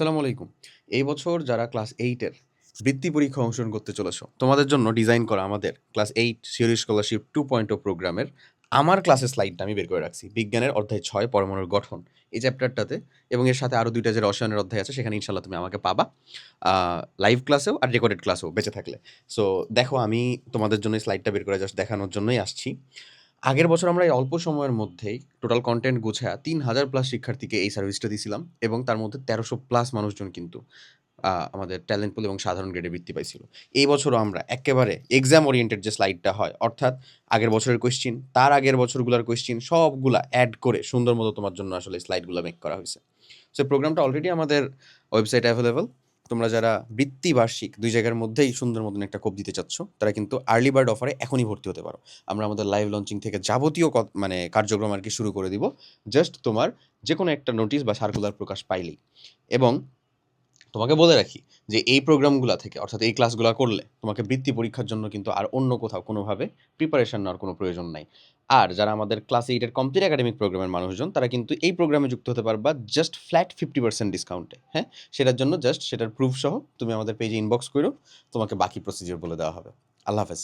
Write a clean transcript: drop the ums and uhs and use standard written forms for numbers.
আসসালামু আলাইকুম। এই বছর যারা ক্লাস 8 এর বৃত্তি পরীক্ষায় অংশগ্রহণ করতে চলেছো, তোমাদের জন্য ডিজাইন করা আমাদের ক্লাস 8 সিওরি স্কলারশিপ 2.0 প্রোগ্রামের আমার ক্লাসের স্লাইডটা আমি বের করে রাখছি। বিজ্ঞানের অধ্যায় ৬ পরমাণুর গঠন এই চ্যাপ্টারটাতে, এবং এর সাথে আরো ২ টা যে রসায়নের অধ্যায় আছে সেখানে ইনশাআল্লাহ তুমি আমাকে পাবা। লাইভ ক্লাসেও আর রেকর্ডেড ক্লাসেও বেঁচে থাকলে। সো দেখো, আমি তোমাদের জন্য এই স্লাইডটা বের করে জাস্ট দেখানোর জন্যই আসছি। আগের বছর আমরা এই অল্প সময়ের মধ্যেই টোটাল কনটেন্ট গুছায়া ৩,০০০ প্লাস শিক্ষার্থীকে এই সার্ভিসটা দিছিলাম, এবং তার মধ্যে ১৩০০ প্লাস মানুষজন কিন্তু আমাদের ট্যালেন্ট পুল এবং সাধারণ গ্রেডে বৃত্তি পাইছিল। এই বছরও আমরা এক্কেবারে এক্সাম ওরিয়েন্টেড যে স্লাইডটা হয়, অর্থাৎ আগের বছরের কোয়েশ্চেন, তার আগের বছরগুলার কোয়েশ্চেন সবগুলা এড করে সুন্দর মতো তোমার জন্য আসলে স্লাইডগুলো মেক করা হয়েছে। সো এই প্রোগ্রামটা অলরেডি আমাদের ওয়েবসাইটে অ্যাভেলেবল। তোমরা যারা বৃত্তি বার্ষিক ২ জায়গার মধ্যেই সুন্দর মতন একটা কোপ দিতে চাচ্ছ, তারা কিন্তু আর্লি বার্ড অফারে এখনই ভর্তি হতে পারো। আমরা আমাদের লাইভ লঞ্চিং থেকে যাবতীয় মানে কার্যক্রম আরকি শুরু করে দিব। জাস্ট তোমার যেকোনো একটা নোটিশ বা সার্কুলার প্রকাশ পাইলেই। এবং তোমাকে বলে রাখি যে এই প্রোগ্রামগুলা থেকে, অর্থাৎ এই ক্লাসগুলা করলে তোমাকে বৃত্তি পরীক্ষার জন্য কিন্তু আর অন্য কোথাও কোনোভাবে প্রিপারেশন নেওয়ার কোনো প্রয়োজন নাই। আর যারা আমাদের ক্লাস 8 এর কমপ্লিট একাডেমিক প্রোগ্রামের মানুষজন, তারা কিন্তু এই প্রোগ্রামে যুক্ত হতে পারবা জাস্ট ফ্ল্যাট 50% ডিসকাউন্টে। হ্যাঁ? সেটার জন্য জাস্ট সেটার প্রুফ সহ তুমি আমাদের পেজে ইনবক্স করো, তোমাকে বাকি প্রসিডিউর বলে দেওয়া হবে। আল্লাহ হাফেজ।